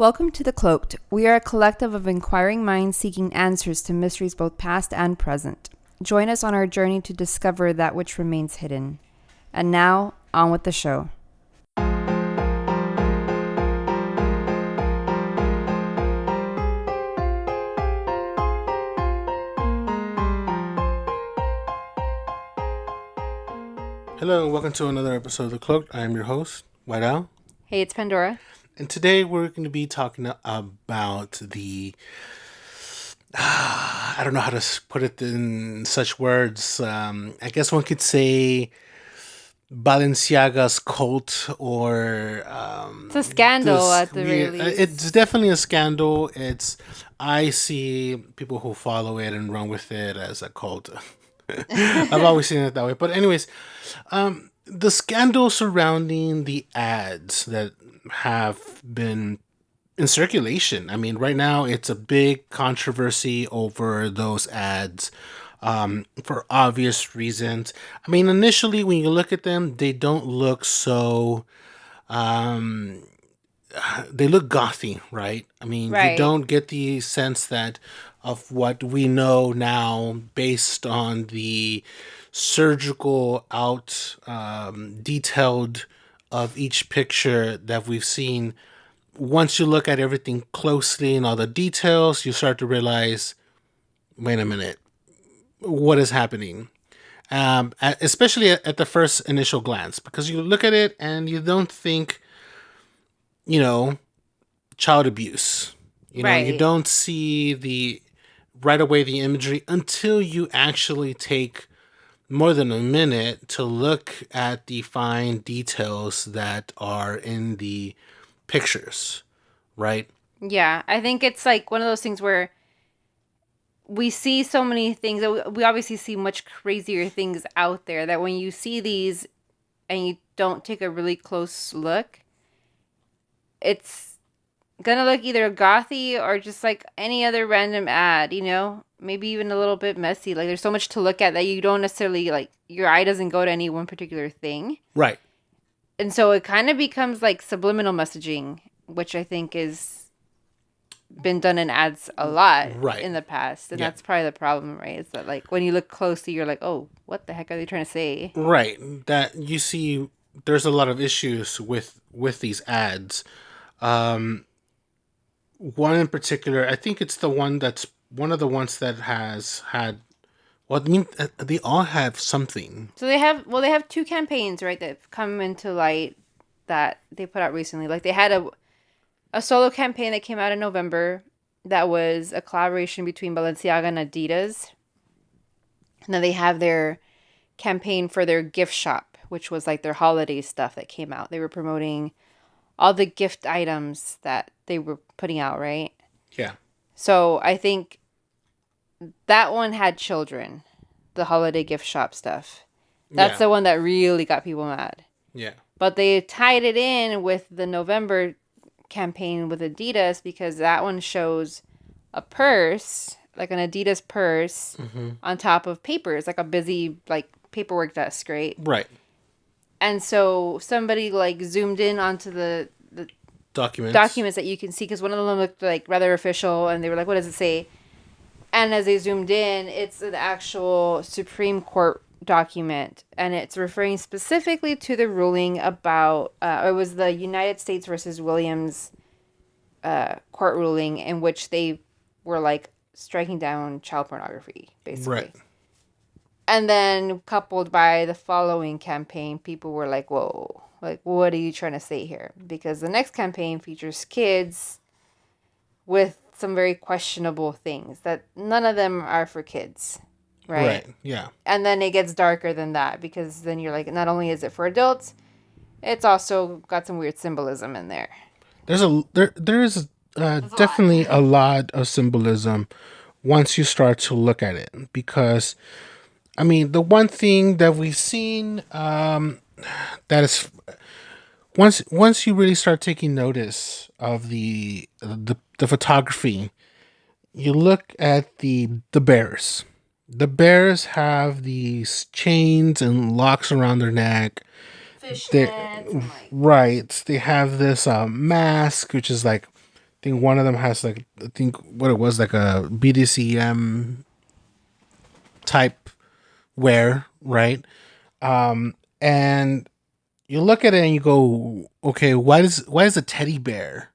Welcome to The Cloaked. We are a collective of inquiring minds seeking answers to mysteries both past and present. Join us on our journey to discover that which remains hidden. And now, on with the show. Hello and welcome to another episode of The Cloaked. I am your host, White Owl. Hey, it's Pandora. And today we're going to be talking about the... I don't know how to put it in such words. I guess one could say Balenciaga's cult or... It's a scandal at the very least. It's definitely a scandal. I see people who follow it and run with it as a cult. I've always seen it that way. But anyways, the scandal surrounding the ads that have been in circulation. I mean, right now it's a big controversy over those ads for obvious reasons. I mean, initially when you look at them, they don't look so... they look gothy, right? I mean, Right. You don't get the sense that of what we know now based on the surgical out detailed of each picture that we've seen. Once you look at everything closely and all the details, you start to realize, wait a minute, what is happening? Especially at the first initial glance, because you look at it and you don't think, child abuse. You Right. don't see right away the imagery until you actually take more than a minute to look at the fine details that are in the pictures, right? Yeah, I think it's like one of those things where we see so many things. We obviously see much crazier things out there that when you see these and you don't take a really close look, it's gonna look either gothy or just like any other random ad, maybe even a little bit messy. Like there's so much to look at that you don't necessarily like, your eye doesn't go to any one particular thing. Right. And so it kind of becomes like subliminal messaging, which I think is been done in ads a lot in the past. And that's probably the problem, right? Is that like when you look closely, you're like, oh, what the heck are they trying to say? Right. That you see there's a lot of issues with these ads. One in particular, I think it's the one that's one of the ones that has had. Well, I mean, they all have something. So they have two campaigns, right, that have come into light that they put out recently. Like they had a solo campaign that came out in November that was a collaboration between Balenciaga and Adidas. And then they have their campaign for their gift shop, which was like their holiday stuff that came out. They were promoting all the gift items that they were putting out, right? Yeah. So I think that one had children, the holiday gift shop stuff. That's the one that really got people mad. Yeah. But they tied it in with the November campaign with Adidas because that one shows a purse, like an Adidas purse, on top of papers, like a busy like paperwork desk, right? Right. And so somebody like zoomed in onto the documents that you can see, because one of them looked like rather official, and they were like, what does it say? And as they zoomed in, it's an actual Supreme Court document, and it's referring specifically to the ruling about it was the United States versus Williams court ruling in which they were like striking down child pornography, basically. Right. And then coupled by the following campaign, people were like, whoa, like, what are you trying to say here? Because the next campaign features kids with some very questionable things that none of them are for kids, right? Yeah. And then it gets darker than that, because then you're like, not only is it for adults, it's also got some weird symbolism in there. There's definitely a lot of symbolism once you start to look at it, because I mean, the one thing that we've seen that is once you really start taking notice of the photography, you look at the bears. The bears have these chains and locks around their neck. Fishnets. Right. They have this mask, which is like think one of them has like, I think what it was, like a BDCM type wear, right? And you look at it and you go, okay, why does a teddy bear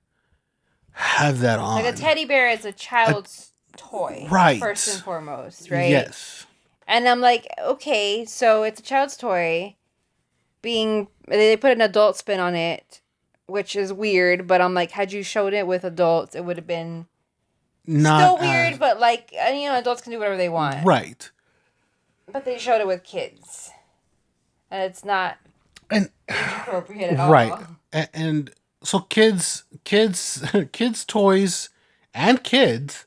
have that Like a on? teddy bear is a A, child's toy, first and right. foremost, right? Yes. And I'm like, okay, so it's a child's toy being they put an adult spin on it, which is weird, but I'm like, had you showed it with adults, it would have been Not still weird, as but like, adults can do whatever they want. right. But they showed it with kids, and it's not And age appropriate at right. all. And so kids toys and kids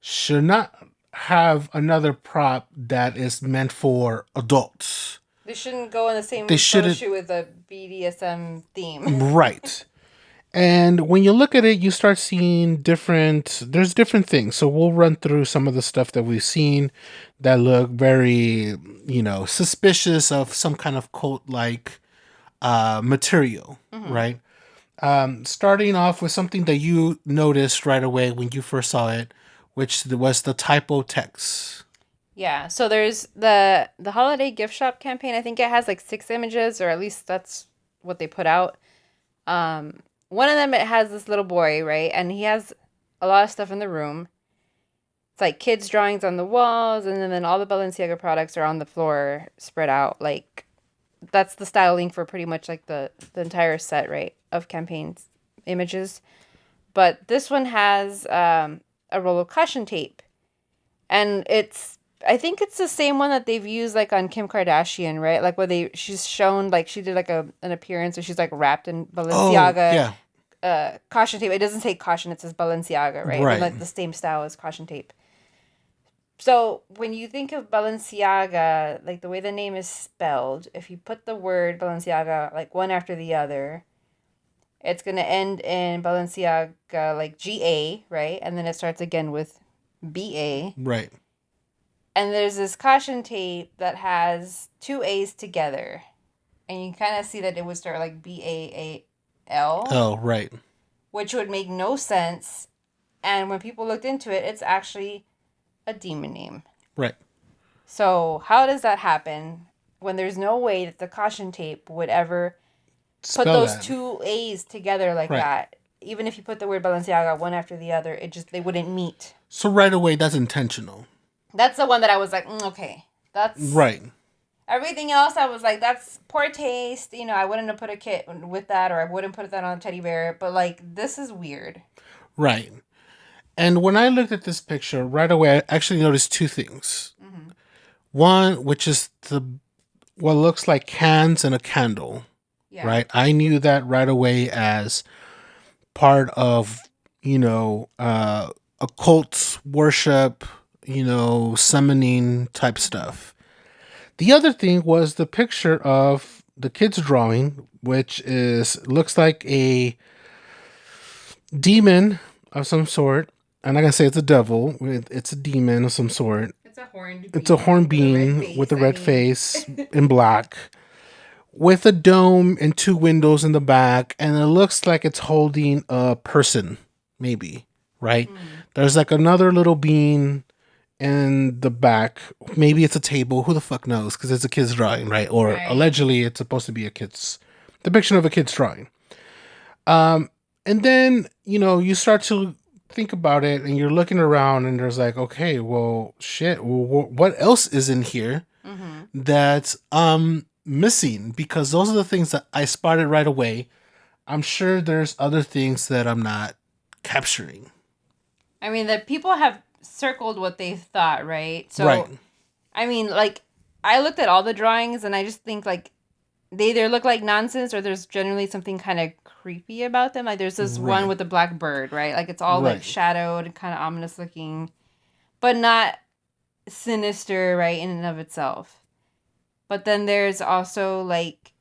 should not have another prop that is meant for adults. They shouldn't go in the They same photo shouldn't. shoot with a BDSM theme. Right. And when you look at it, you start seeing there's different things. So we'll run through some of the stuff that we've seen that look very, suspicious of some kind of cult like material, Mm-hmm. right? Starting off with something that you noticed right away when you first saw it, which was the typo text. Yeah, so there's the holiday gift shop campaign. I think it has like 6 images, or at least that's what they put out. One of them it has this little boy, right, and he has a lot of stuff in the room. It's like kids' drawings on the walls, and then all the Balenciaga products are on the floor, spread out. Like that's the styling for pretty much like the entire set, right, of campaigns images. But this one has a roll of caution tape, and it's I think it's the same one that they've used like on Kim Kardashian, right? Like where she's shown like she did like an appearance where she's like wrapped in Oh, Balenciaga yeah. caution tape. It doesn't say caution, it says Balenciaga, right? But Right. like the same style as caution tape. So when you think of Balenciaga, like the way the name is spelled, if you put the word Balenciaga like one after the other, it's gonna end in Balenciaga like GA, right? And then it starts again with BA. Right. And there's this caution tape that has two A's together. And you kind of see that it would start like BAAL, Oh, right. which would make no sense. And when people looked into it, it's actually a demon name. Right. So, how does that happen when there's no way that the caution tape would ever put Spell those that. two A's together like Right. that? Even if you put the word Balenciaga one after the other, they wouldn't meet. So right away, that's intentional. That's the one that I was like, okay, that's Right. everything else. I was like, that's poor taste. I wouldn't have put a kit with that, or I wouldn't put that on a teddy bear. But like, this is weird. Right. And when I looked at this picture right away, I actually noticed two things. Mm-hmm. One, which is the what looks like cans and a candle. Yeah. Right. I knew that right away as part of occult worship, summoning type stuff. The other thing was the picture of the kid's drawing, which is looks like a demon of some sort. I'm not gonna say it's a devil. It's a demon of some sort. It's a horned It's a horn bean with a red bean with face. a I red mean, face in black, with a dome and two windows in the back, and it looks like it's holding a person, maybe, right? mm, There's like another little bean in the back. Maybe it's a table. Who the fuck knows? Because it's a kid's drawing, right? Or right. allegedly it's supposed to be a kid's depiction of a kid's drawing. And then, you start to think about it and you're looking around and there's like, okay, well, shit, well, what else is in here Mm-hmm. that's missing? Because those are the things that I spotted right away. I'm sure there's other things that I'm not capturing. I mean, the people have circled what they thought, right? Right. So, I mean, like, I looked at all the drawings and I just think, like, they either look like nonsense or there's generally something kind of creepy about them. Like, there's this one Right. with the black bird, right? Like, it's all, like, Right. shadowed and kind of ominous looking, but not sinister, right, in and of itself. But then there's also, like,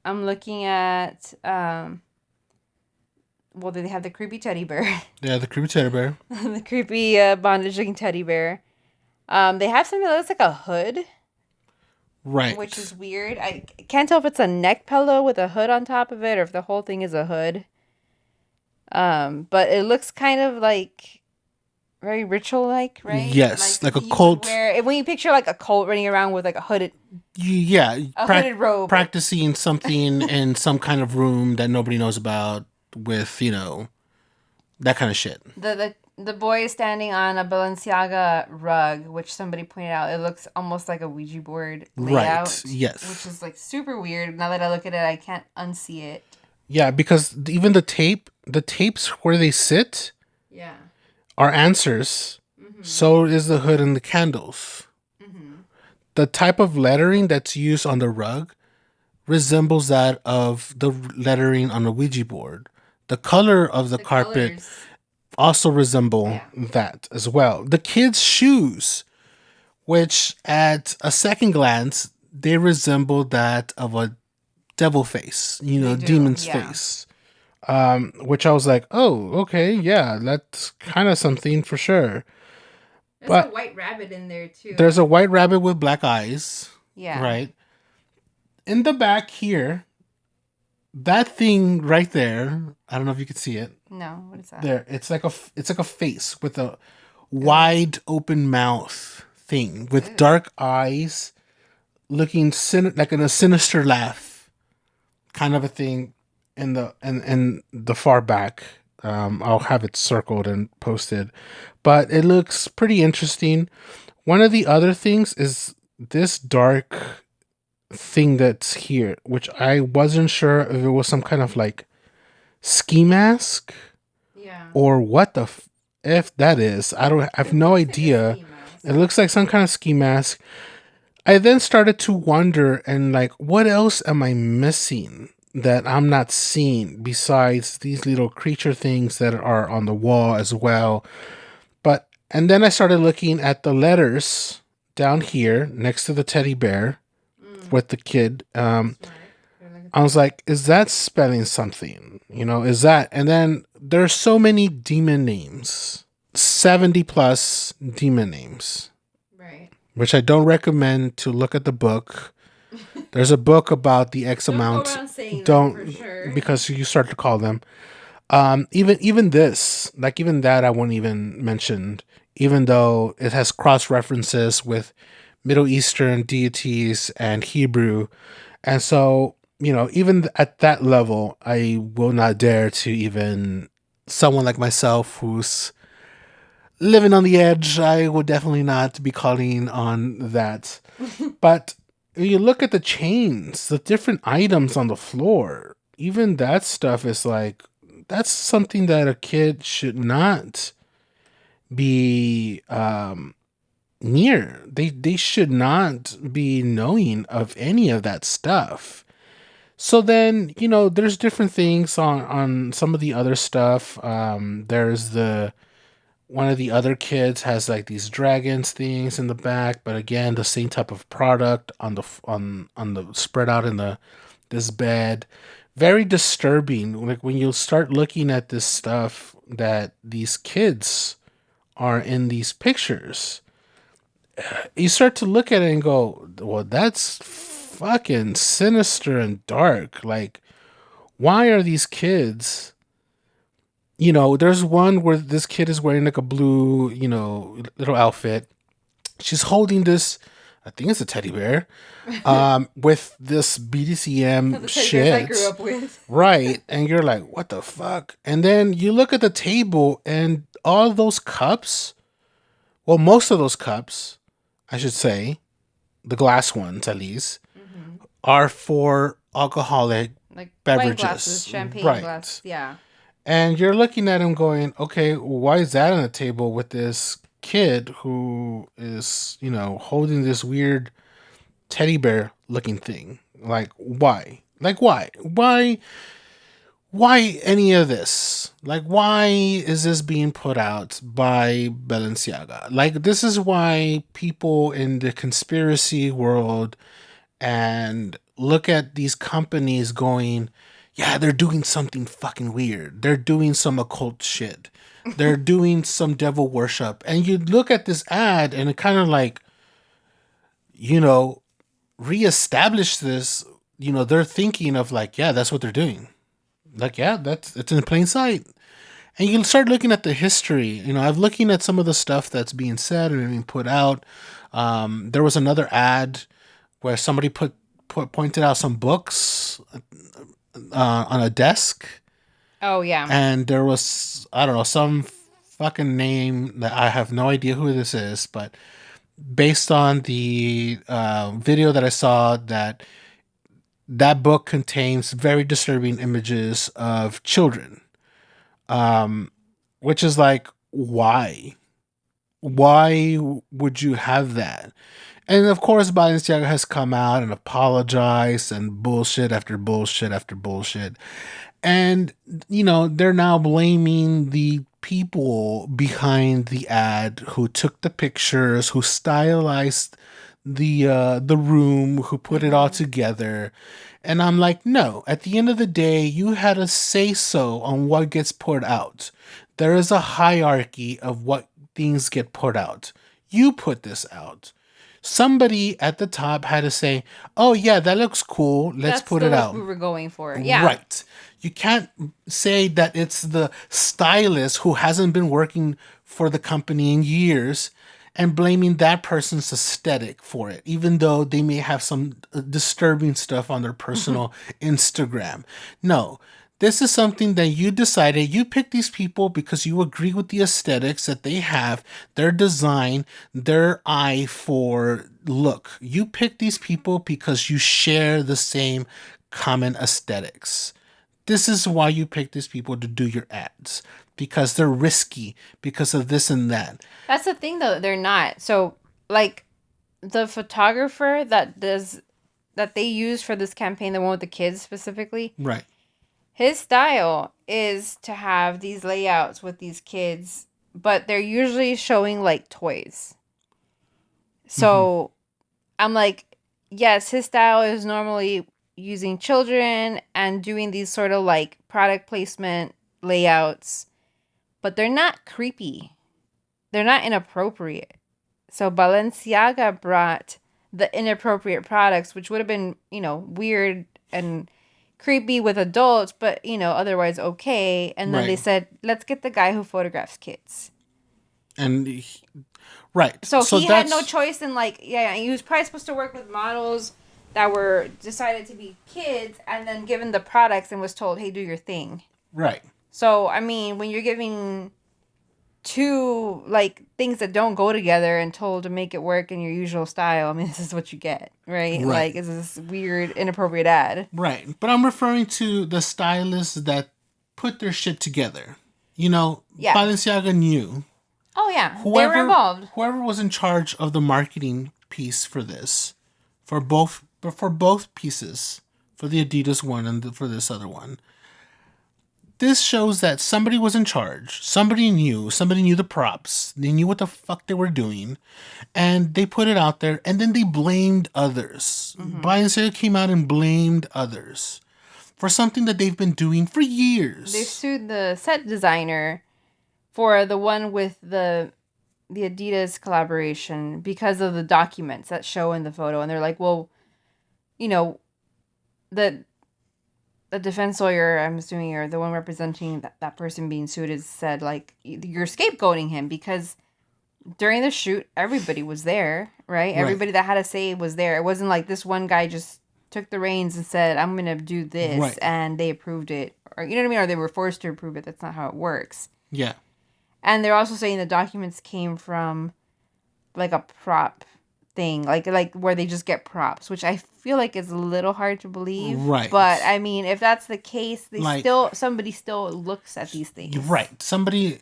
I'm looking at, well, they have the creepy teddy bear. Yeah, the creepy teddy bear. The creepy bondage looking teddy bear. They have something that looks like a hood, which Right. is weird. I can't tell if it's a neck pillow with a hood on top of it or if the whole thing is a hood. But it looks kind of like very ritual like, right? Like Yes, like a something you would cult. wear when you picture like a cult running around with like Yeah, a hooded robe. practicing something in some kind of room that nobody knows about with, that kind of shit. The boy is standing on a Balenciaga rug, which somebody pointed out. It looks almost like a Ouija board Right. layout, which Yes. is like super weird. Now that I look at it, I can't unsee it. Yeah, because even the tapes where they sit Yeah. are answers. Mhm. So is the hood and the candles. Mhm. The type of lettering that's used on the rug resembles that of the lettering on a Ouija board. The color of the The carpet colors. also resemble Yeah. that as well. The kids' shoes, which at a second glance, they resemble that of a devil face, They do. demon's Yeah. face. Which I was like, oh, okay, yeah, that's kind of something for sure. There's a But white rabbit in there there's too. a white rabbit with black eyes, Yeah. right? In the back here, that thing right there, I don't know if you can see it. No, what is that? There, it's like a face with a Ew. wide open mouth thing with Ew. dark eyes, looking like in a sinister laugh, kind of a thing. In the far back, I'll have it circled and posted, but it looks pretty interesting. One of the other things is this dark thing that's here, which I wasn't sure if it was some kind of like ski mask Yeah. or what if that is. I have It no looks like a idea. ski It mask. looks like some kind of ski mask. I then started to wonder and like, what else am I missing that I'm not seeing besides these little creature things that are on the wall as well? But and then I started looking at the letters down here next to the teddy bear Mm. with the kid. Smart. They're like I a was thing. like, is that spelling something? Is that? And then there's so many demon names, 70 plus demon names, Right. which I don't recommend to look at the book. There's a book about the X Don't go amount. around saying that for Don't, sure. because you start to call them. Even this, like even that, I won't even mention, even though it has cross references with Middle Eastern deities and Hebrew, and so even at that level, I will not dare to even someone like myself who's living on the edge. I would definitely not be calling on that. But you look at the chains, the different items on the floor, even that stuff is like, that's something that a kid should not be near. They should not be knowing of any of that stuff. So then, there's different things on some of the other stuff. There's the one of the other kids has like these dragons things in the back, but again, the same type of product on the spread out in the this bed. Very disturbing. Like when you start looking at this stuff that these kids are in these pictures, you start to look at it and go, "Well, that's fucking sinister and dark." Like, why are these kids? There's one where this kid is wearing like a blue, little outfit. She's holding this, I think it's a teddy bear, with this BDCM The teddy bears I grew shit, up with. right? And you're like, what the fuck? And then you look at the table, and all those cups, well, most of those cups, I should say, the glass ones at least, Hmm. are for alcoholic Like wine glasses, beverages, champagne glasses. right? Yeah. And you're looking at him going, okay, why is that on the table with this kid who is, holding this weird teddy bear looking thing? Like, why? Like, why? Why any of this? Like, why is this being put out by Balenciaga? Like, this is why people in the conspiracy world and look at these companies going, yeah, they're doing something fucking weird. They're doing some occult shit. They're doing some devil worship. And you look at this ad and it kind of like, you know, reestablish this, they're thinking of like, yeah, that's what they're doing. Like, yeah, it's in plain sight. And you start looking at the history. I've looking at some of the stuff that's being said and being put out. There was another ad where somebody pointed out some books on a desk, Oh yeah. and there was, I don't know, some fucking name that I have no idea who this is, but based on the video that I saw, that book contains very disturbing images of children, which is like, why? Why would you have that? And of course, Balenciaga has come out and apologized and bullshit after bullshit after bullshit. And, they're now blaming the people behind the ad who took the pictures, who stylized the room, who put it all Mm-hmm. together. And I'm like, no, at the end of the day, you had a say so on what gets put out. There is a hierarchy of what things get put out. You put this out. Somebody at the top had to say, oh, yeah, that looks cool. Let's That's put the it look out. we were going for. Yeah. Right. You can't say that it's the stylist who hasn't been working for the company in years and blaming that person's aesthetic for it, even though they may have some disturbing stuff on their personal Instagram. No, this is something that you decided. You picked these people because you agree with the aesthetics that they have, their design, their eye for look. You picked these people because you share the same common aesthetics. This is why you pick these people to do your ads, because they're risky, because of this and that. That's the thing though, they're not. So like the photographer that they use for this campaign, the one with the kids specifically, Right. his style is to have these layouts with these kids, but they're usually showing like toys. Mm-hmm. So I'm like, yes, his style is normally using children and doing these sort of like product placement layouts, but they're not creepy. They're not inappropriate. So Balenciaga brought the inappropriate products, which would have been, weird and creepy with adults, but, otherwise okay. And then they Right. said, let's get the guy who photographs kids. And right. So So he had no that's choice in, like, yeah, he was probably supposed to work with models that were decided to be kids and then given the products and was told, hey, do your thing. right. So, I mean, when you're giving two like things that don't go together and told to make it work in your usual style, I mean, this is what you get, right? Right. Like, it's this weird, inappropriate ad. Right. But I'm referring to the stylists that put their shit together. Yeah. Balenciaga knew Oh yeah, they were whoever involved. whoever was in charge of the marketing piece for this, for both pieces, for the Adidas one and for this other one. This shows that somebody was in charge. Somebody knew the props. They knew what the fuck they were doing, and they put it out there. And then they blamed others. Mm-hmm. Balenciaga came out and blamed others for something that they've been doing for They years. sued the set designer for the one with the Adidas collaboration because of the documents that show in the photo, and they're like, well, you know, the the defense lawyer, I'm assuming, or the one representing that person being sued, is said like you're scapegoating him because during the shoot everybody was there, right? Right. Everybody that had a say was there. It wasn't like this one guy just took the reins and said, I'm gonna do this, Right. and they approved it, or you know what I mean, or they were forced to approve it. That's not how it works. Yeah. And they're also saying the documents came from like a prop thing, like where they just get props, which I feel like is a little hard to believe. But Right. I mean, if that's the case, Like, somebody still looks at these things. right.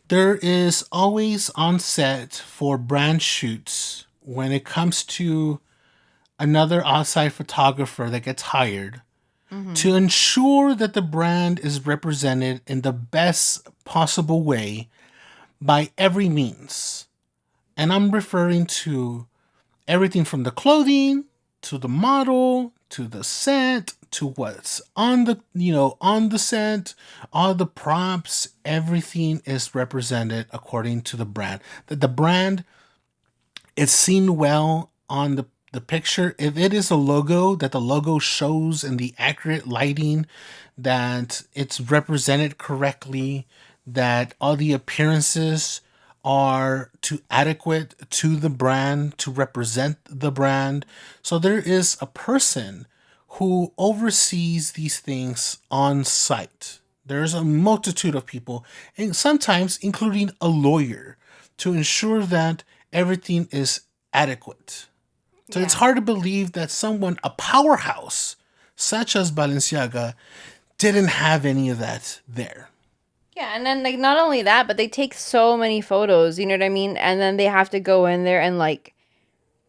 There is always on set for brand shoots when it comes to another outside photographer that gets hired Mm-hmm. to ensure that the brand is represented in the best possible way by every means. And I'm referring to everything from the clothing to the model to the set to what's on the set, all the props, everything is represented according to the brand. That the brand is seen well on the picture. If it is a logo, that the logo shows in the accurate lighting, that it's represented correctly, that all the appearances are too adequate to the brand to represent the brand. So there is a person who oversees these things on site. There's a multitude of people, and sometimes including a lawyer, to ensure that everything is adequate. So it's Yeah. hard to believe that someone, a powerhouse such as Balenciaga, didn't have any of that there. Yeah, and then like not only that, but they take so many photos, you know what I mean? And then they have to go in there and like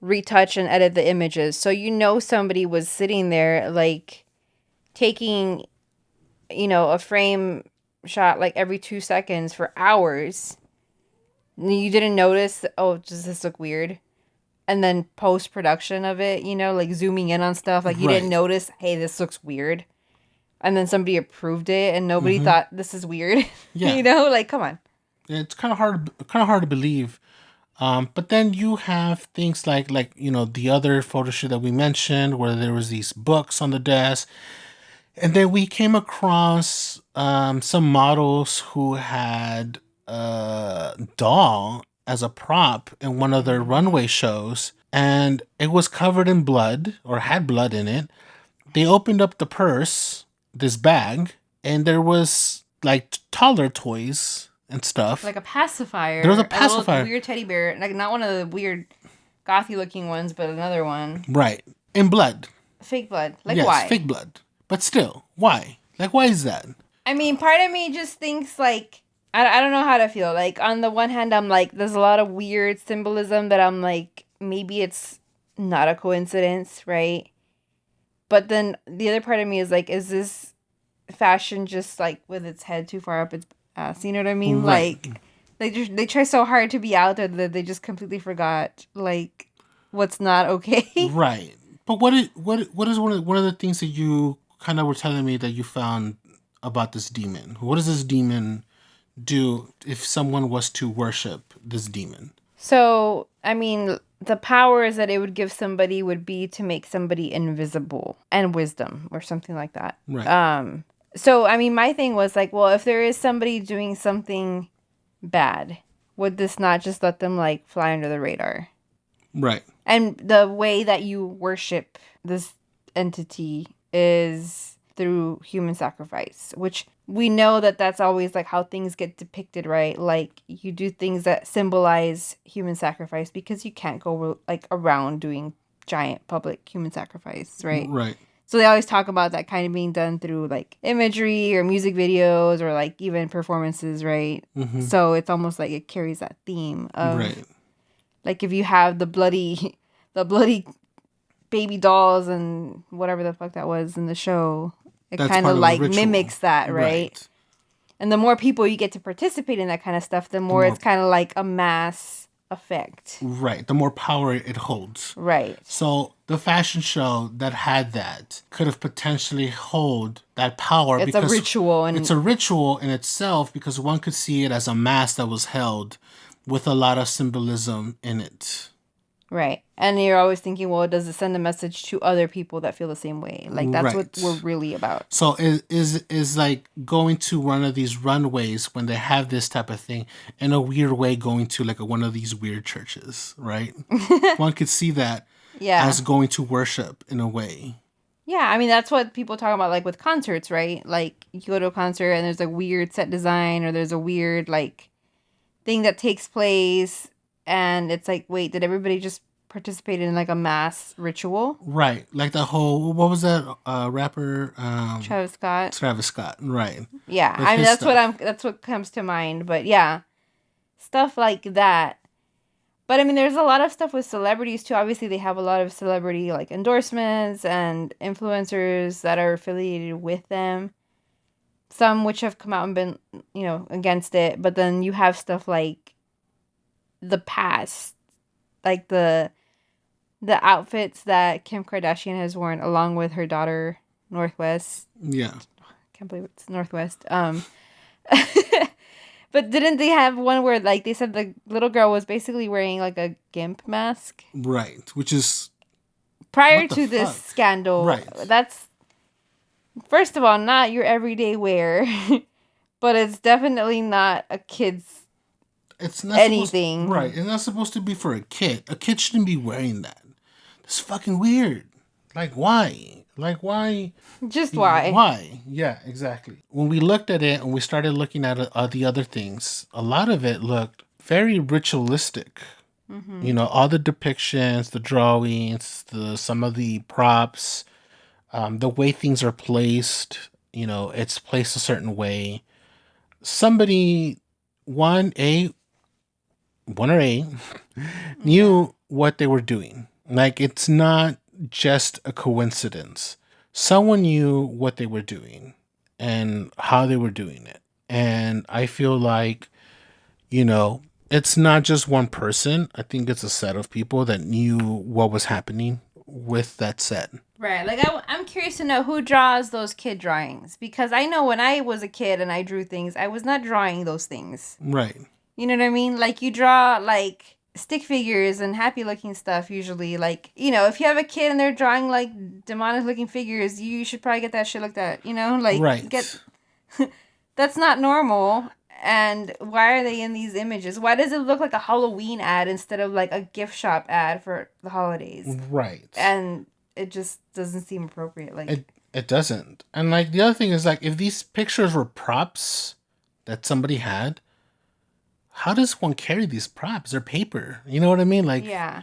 retouch and edit the images. So you know somebody was sitting there like taking, a frame shot like every 2 seconds for hours. You didn't notice, oh, does this look weird? And then post production of it, like zooming in on stuff, like you didn't Right. notice, hey, this looks weird. And then somebody approved it and nobody Mm-hmm. thought this is weird. Yeah. Like come on. It's kind of hard to believe. But then you have things like the other photo shoot that we mentioned, where there was these books on the desk, and then we came across some models who had a doll as a prop in one of their Hmm. runway shows, and it was covered in blood or had blood in it. They opened up the purse, this bag, and there was like taller toys and stuff. Like a There was a pacifier, a little pacifier, weird teddy bear, like not one of the weird gothy looking ones, but another one. right, in blood. Fake blood. Like Yes, why? fake blood. But still, why? Like, why is that? I mean, part of me just thinks like I don't know how to feel. Like on the one hand, I'm like, there's a lot of weird symbolism that I'm like, maybe it's not a coincidence, right? But then the other part of me is like, is this fashion just like with its head too far up its ass? You know what I mean? Right, Like they try so hard to be out there that they just completely forgot like what's not okay. right. But what is one of the things that you kind of were telling me that you found about this demon? What does this demon do if someone was to worship this demon? So, I mean, the powers that it would give somebody would be to make somebody invisible and wisdom or something like that. Right, So I mean, my thing was like, well, if there is somebody doing something bad, would this not just let them like fly under the radar? right, And the way that you worship this entity is through human sacrifice, which we know that that's always like how things get depicted, right? Like you do things that symbolize human sacrifice because you can't go like around doing giant public human sacrifice, right? right. So they always talk about that kind of being done through like imagery or music videos or like even performances, right? Mm-hmm. So it's almost like it carries that theme of Right. like if you have the bloody the bloody baby dolls and whatever the fuck that was in the show, it That's kind part of of the like ritual. mimics that, right? Right. And the more people you get to participate in that kind of stuff, the The more more it's kind of like a mass effect. right, the more power it holds. Right. So the fashion show that had that could have potentially hold that power It's a because ritual it's and a ritual in itself, because one could see it as a mass that was held with a lot of symbolism in it. right. And you're always thinking, well, does it send a message to other people that feel the same way? Like that's what we're Right. really about. So is like going to one of these runways when they have this type of thing, in a weird way, going to like one of these weird churches, right? One could see that Yeah. as going to worship in a way. Yeah, I mean that's what people talk about like with concerts, right? Like you go to a concert and there's a weird set design or there's a weird like thing that takes place and it's like, wait, did everybody just participate in like a mass ritual? Right. Like the whole, what was that rapper Travis Scott. Travis Scott, right. Yeah, With I mean his stuff. that's what comes to mind, but yeah, stuff like that. But I mean there's a lot of stuff with celebrities too. Obviously they have a lot of celebrity like endorsements and influencers that are affiliated with them. Some which have come out and been, against it, but then you have stuff like the past, like the outfits that Kim Kardashian has worn along with her daughter Northwest. Yeah. Can't believe it's Northwest. But didn't they have one where like they said the little girl was basically wearing like a gimp mask Right. Which is, prior what the to this fuck? scandal? Right. That's first of all not your everyday wear. But it's definitely not a kid's It's not supposed right. anything. It's not supposed to be for a kid. A kid shouldn't be wearing that. It's fucking weird. Like why? Like why? Just why? Why? Yeah, exactly. When we looked at it and we started looking at the other things, a lot of it looked very ritualistic. Mm-hmm. You know, all the depictions, the drawings, the some of the props, the way things are placed. You know, it's placed a certain way. Somebody, one a one or a Yeah. knew what they were doing. Like it's not just a coincidence. Someone knew what they were doing and how they were doing it. And I feel like, you know, it's not just one person. I think it's a set of people that knew what was happening with that set. Right. Like I'm curious to know who draws those kid drawings because I know when I was a kid and I drew things, I was not drawing those things. Right. You know what I mean? Like you draw like stick figures and happy looking stuff usually. Like, if you have a kid and they're drawing like demonic looking figures, you should probably get that shit looked at, Like get Right. that's not normal. And why are they in these images? Why does it look like a Halloween ad instead of like a gift shop ad for the holidays? Right. And it just doesn't seem appropriate. Like, It doesn't. And like the other thing is like if these pictures were props that somebody had, how does one carry these props? They're paper. You know what I mean? Like yeah.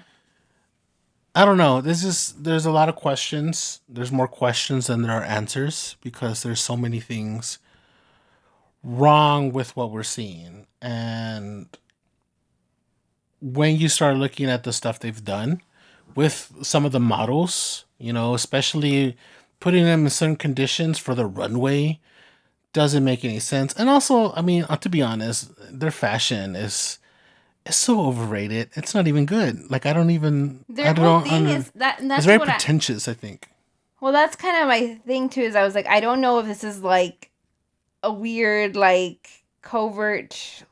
I don't know. There's a lot of questions. There's more questions than there are answers because there's so many things wrong with what we're seeing. And when you start looking at the stuff they've done with some of the models, you know, especially putting them in certain conditions for the runway doesn't make any sense. And also, I mean, to be honest, their fashion is so overrated. It's not even good. Like I Their whole don't thing under, is that, and it's that's very what pretentious, I think. well, that's kind of my thing too, is I was like, I don't know if this is like a weird, like, covert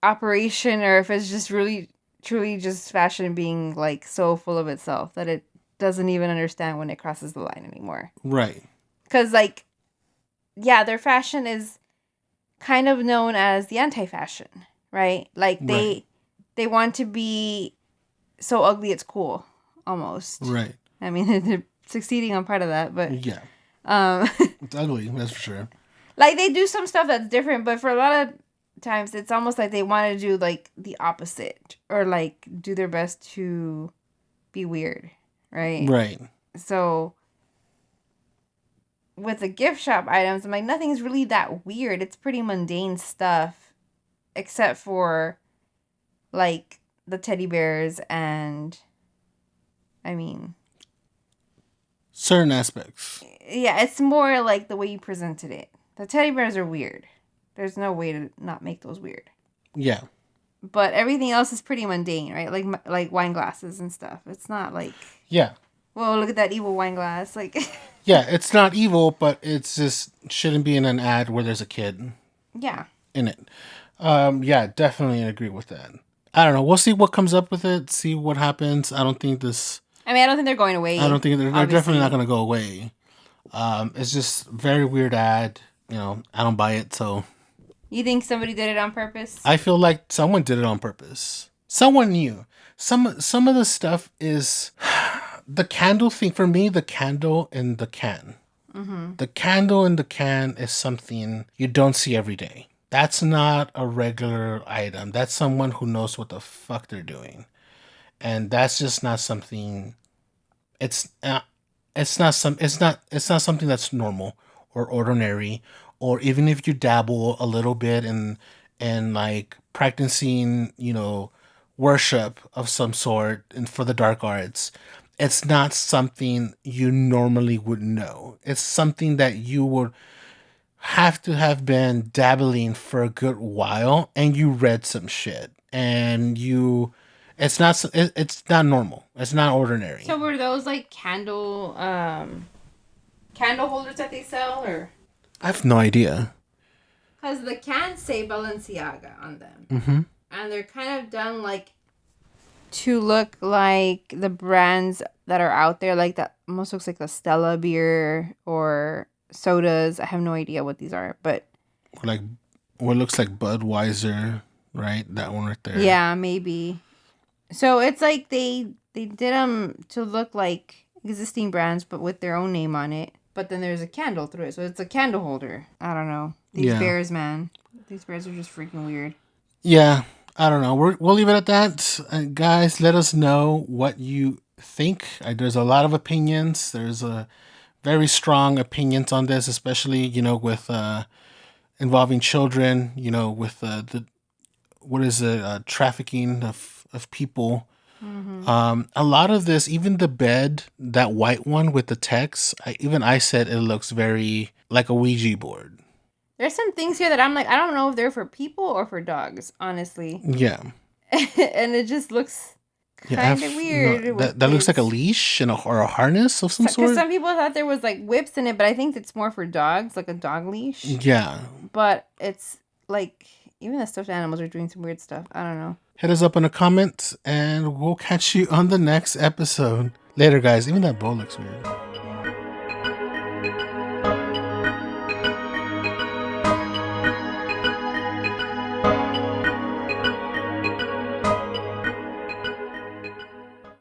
operation or if it's just really, truly just fashion being like so full of itself that it doesn't even understand when it crosses the line anymore. Right. Because, like, yeah, their fashion is kind of known as the anti-fashion, right? Like Right. they want to be so ugly it's cool, almost. Right. I mean, they're succeeding on part of that, but Yeah. um, It's ugly, that's for sure. like they do some stuff that's different, but for a lot of times it's almost like they want to do like the opposite or like do their best to be weird, right? Right. So with the gift shop items, I'm like nothing's really that weird. It's pretty mundane stuff except for like the teddy bears and I mean, Certain aspects. yeah, it's more like the way you presented it. The teddy bears are weird. There's no way to not make those weird. Yeah. But everything else is pretty mundane, right? Like wine glasses and stuff. It's not like, Yeah. whoa, look at that evil wine glass. Like, Yeah, it's not evil, but it's just shouldn't be in an ad where there's a kid yeah. in it. Yeah, definitely agree with that. I don't know. We'll see what comes up with it. See what happens. I don't think this. I mean, I don't think they're going I away. don't think they're definitely not Obviously, going to go away. It's just very weird ad. You know, I don't buy it. So you think somebody did it on purpose? I feel like someone did it on purpose. Someone knew. Some of the stuff is the candle thing for me. The candle in the can. Mm-hmm. The candle in the can is something you don't see every day. That's not a regular item. That's someone who knows what the fuck they're doing, and that's just not something. It's it's not some. It's not something that's normal or ordinary. Or even if you dabble a little bit in like practicing, you know, worship of some sort and for the dark arts, it's not something you normally would know. It's something that you would have to have been dabbling for a good while and you read some shit and you it's not normal. It's not ordinary. So were those like candle holders that they sell, or I have no idea. because the cans say Balenciaga on them, Mhm. and they're kind of done like to look like the brands that are out there, like that almost looks like the Stella beer or sodas. I have no idea what these are, but Like what looks like Budweiser, right? That one right there. Yeah, maybe. So it's like they did them to look like existing brands, but with their own name on it. But then there's a candle through it, so it's a candle holder. I don't know. These Yeah. bears, man. These bears are just freaking weird. Yeah. I don't know. We'll leave it at that. Guys, let us know what you think. There's a lot of opinions. There's a very strong opinions on this, especially, with involving children, with the what is it, trafficking of people. Mm-hmm. A lot of this, even the bed, that white one with the text, I said it looks very like a Ouija board. There's some things here that I'm like, I don't know if they're for people or for dogs, honestly. Yeah, And it just looks yeah. kind of No, weird with that looks like a kids. leash or a harness of some Because sort. some people thought there was like whips in it, but I think it's more for dogs, like a dog leash. Yeah. But it's like even the stuffed animals are doing some weird stuff. I don't know. Hit us up in the comments, and we'll catch you on the next episode. Later, guys. Even that bow looks weird.